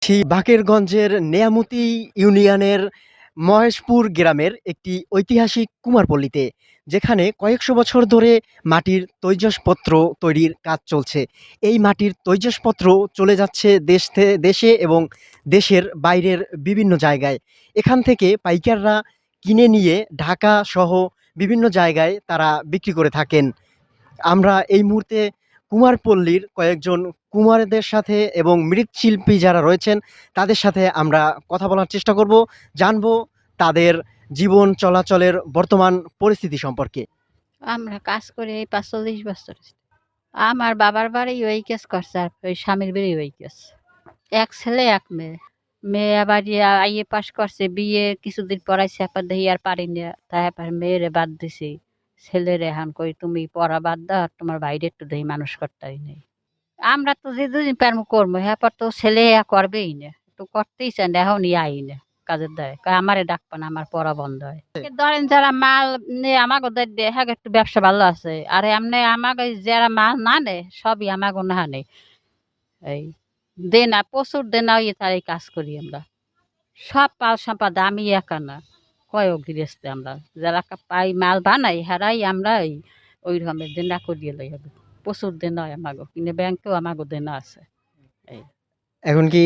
আছি বাকেরগঞ্জের নেয়ামতি ইউনিয়নের মহেশপুর গ্রামের একটি ঐতিহাসিক কুমারপল্লীতে, যেখানে কয়েকশো বছর ধরে মাটির তৈজসপত্র তৈরির কাজ চলছে। এই মাটির তৈজসপত্র চলে যাচ্ছে দেশে এবং দেশের বাইরের বিভিন্ন জায়গায়। এখান থেকে পাইকাররা কিনে নিয়ে ঢাকা সহ বিভিন্ন জায়গায় তারা বিক্রি করে থাকেন। আমরা এই মুহূর্তে কুমারপল্লীর কয়েকজন কুমারদের সাথে এবং মৃৎশিল্পী যারা রয়েছেন তাদের সাথে আমরা কথা বলার চেষ্টা করব, জানবো তাদের জীবন চলাচলের বর্তমান পরিস্থিতি সম্পর্কে। আমরা কাজ করি এই ৪৫ বছর। আমার বাবার বাড়ি ওই কেস করছে আর ওই স্বামীর বাড়ি ওই কেস। এক ছেলে এক মেয়ে। মেয়ে আবার আইএ পাস করছে, বিয়ে কিছুদিন পড়াইছে, এরপর দেখি আর পারি না, তারপর মেয়েরে বাদ দিছি। ছেলের এখন কই তুমি পড়া বাদ দাও, আর তোমার বাইরে একটু দেখি মানুষ করতেই নেই। আমরা তো যে দুদিন পারবো করবো, এরপর তো ছেলে করবেই না, তো করতেই চায় না, এখন আই না কাজের দ্বারা কয় আমারে ডাকবা না, আমার পড়া বন্ধ হয়। ধরেন যারা মাল নিয়ে আমাকে দেয় হ্যাঁ একটু ব্যবসা ভালো আছে, আর এমনি আমাকে যারা মাল না নেয় সবই আমাকে না নেই। এই দে না প্রচুর দে না ইয়ে তার এই কাজ করি আমরা। সব পাল সম্পদ আমি একা না, কয়েক গৃহস্থ আমরা যারা পাই মাল বানাই হারাই আমরা ওই রকমের দেনা করিয়ে লই হবে। প্রচুর দেনা হয় আমাকে, কিন্তু ব্যাংকেও আমাকে দেনা আছে। এই এখন কি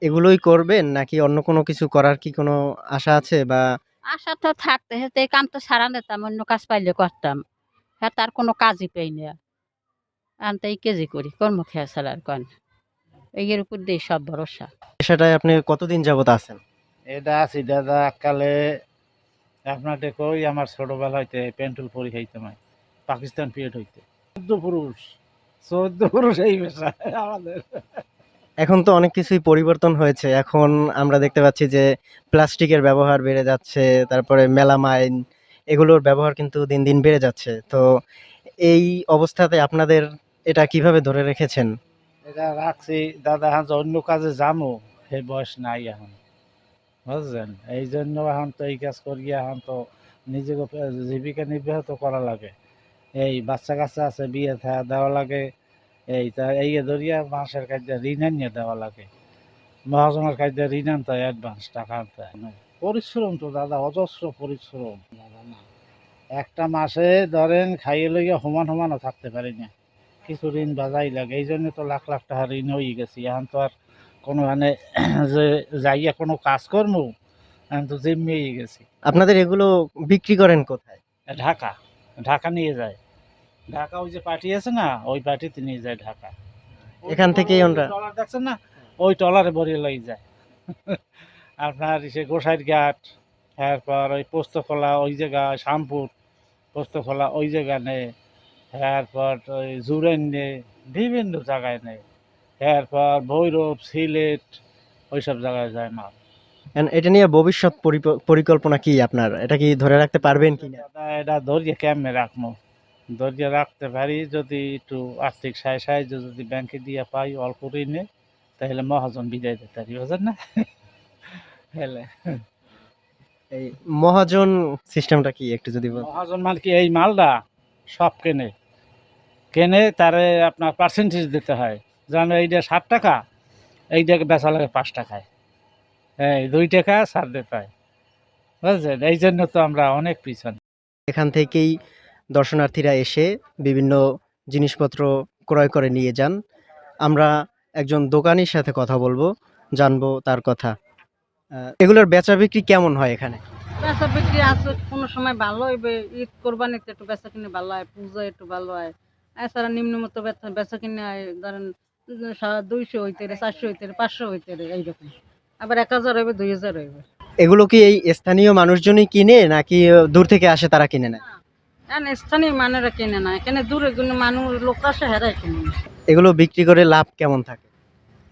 এগুলোই করবেন নাকি অন্য কোনো কিছু করার কি কোনো আশা আছে? বা আশা তো থাকতে হেতে এই কাম তো সারা নিতাম, অন্য কাজ পাইলে করতাম। হ্যাঁ তার কোনো কাজই পাই না, আনতে এই কেজি করি কর্মক্ষেত্র ছাড়া আর কন, এর উপর দিয়ে সব ভরসা। পেশাটায় আপনি কতদিন যাবত আছেন? এটা আছি দাদা কালে আপনাদের কই আমার ছোটবেলা হইতে পেন্টুল পরি খাইতে হয় পাকিস্তান পিরিয়ড হইতে 14 পুরুষ এই পেশা আমাদের। এখন তো অনেক কিছুই পরিবর্তন হয়েছে। এখন আমরা দেখতে পাচ্ছি যে প্লাস্টিকের ব্যবহার বেড়ে যাচ্ছে, তারপরে মেলামাইন এগুলোর ব্যবহার কিন্তু দিন দিন বেড়ে যাচ্ছে। তো এই অবস্থাতে আপনাদের এটা কিভাবে ধরে রেখেছেন? এটা রাখছি দাদা, এখন যে অন্য কাজে যামো সেই বয়স নাই এখন, বুঝছেন? এই জন্য এখন তো এই কাজ করি, এখন তো নিজেকে জীবিকা নির্বাহ তো করা লাগে। এই বাচ্চা কাচ্চা আছে, বিয়ে দেওয়া লাগে। এই তা এই ধরিয়া মাসের কাজে ঋণ আনিয়ে দেওয়া লাগে, মহাজনের কাজে ঋণ আনতে হয়, অ্যাডভান্স টাকা আনতে হয়। পরিশ্রম তো দাদা, অজস্র পরিশ্রম দাদা। না একটা মাসে ধরেন খাইয়ে লইয়া সমান সমানও থাকতে পারি না, কিছু ঋণ বাজাই লাগে। এই জন্য তো লাখ লাখ টাকা ঋণ হয়ে গেছি। এখন তো আর কোনো মানে যে যাইয়া কোনো কাজ করবো, এখন তো জিম্মি হয়ে গেছি। আপনাদের এগুলো বিক্রি করেন কোথায়? ঢাকা, ঢাকা নিয়ে যায়। ঢাকা ওই যে পার্টি আছে না, ওই পার্টিতে নিয়ে যায় ঢাকা। এখান থেকেই আমরা ট্রলার দেখছেন না, ওই ট্রলারে ভরিয়ে লই যায়। আপনার সে গোসাইর ঘাট, এরপর ওই পোস্তখোলা ওই জায়গায়, শামপুর পোস্তখোলা ওই জায়গা নেই, এরপর ওই জুরেন নেই, বিভিন্ন জায়গায় নেই, এরপর ভৈরব, সিলেট ওইসব জায়গায় যায় মাল। এটা নিয়ে ভবিষ্যৎ পরিকল্পনা কি আপনার? এটা কি ধরে রাখতে পারবেন কিনা? দাদা এটা ধরিয়ে কেমনে রাখবো, ধরিয়ে রাখতে পারি যদি একটু আর্থিক সাহায্য যদি ব্যাংকে দিয়ে পাই অল্প ঋণে, তাহলে মহাজন বিদায় দিতে পারি, বুঝেন না? হেলে এই মহাজন সিস্টেমটা কি একটু যদি বলেন। মহাজন মাল কি এই মালটা সব কেনে কেনে তারে আপনার পার্সেন্টেজ দিতে হয়। জানো এইটা 7 টাকা, এইটাকে বেচা লাগে 5 টাকায়, হ্যাঁ 2 টাকা ছাড় দিতে হয়, বুঝলেন? এই জন্য তো আমরা অনেক পিছনে। এখান থেকেই দর্শনার্থীরা এসে বিভিন্ন জিনিসপত্র ক্রয় করে নিয়ে যান। আমরা একজন দোকানির সাথে কথা বলবো, জানবো তার কথা। এগুলোর বেচা বিক্রি কেমন হয় এখানে? বেচা বিক্রি আছে, কোনো সময় ভালো হইবে, ঈদ কোরবানিতে একটু বেচা কিনে ভালো হয়, পুজোয় একটু ভালো হয়। এছাড়া নিম্নমত বেচা কিনে হয় ধরেন 200 হইতে 400 হইতে 500 হইতে এইরকম। আবার 1000 হইবে 2000 হইবে। এগুলো কি এই স্থানীয় মানুষজনই কিনে নাকি দূর থেকে আসে তারা কিনে নেয়? এখন স্থানীয় মানুষরা কিনে না, এখানে দূরে কোনো মানুষ লোক আসে হেরাই কিনে না। এগুলো বিক্রি করে লাভ কেমন থাকে?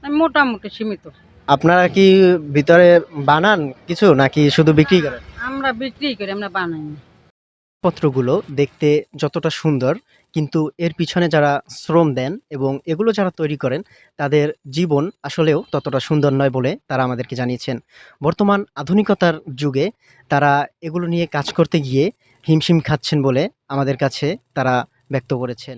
মোটামুটি সীমিত। আপনারা কি ভিতরে বানান কিছু নাকি শুধু বিক্রি করেন? আমরা বিক্রি করি, আমরা বানাই না। পত্রগুলো দেখতে যতটা সুন্দর, কিন্তু এর পিছনে যারা শ্রম দেন এবং এগুলো যারা তৈরি করেন তাদের জীবন আসলেও ততটা সুন্দর নয় বলে তারা আমাদেরকে জানিয়েছেন। বর্তমান আধুনিকতার যুগে তারা এগুলো নিয়ে কাজ করতে গিয়ে হিমশিম খাচ্ছেন বলে আমাদের কাছে তারা ব্যক্ত করেছেন।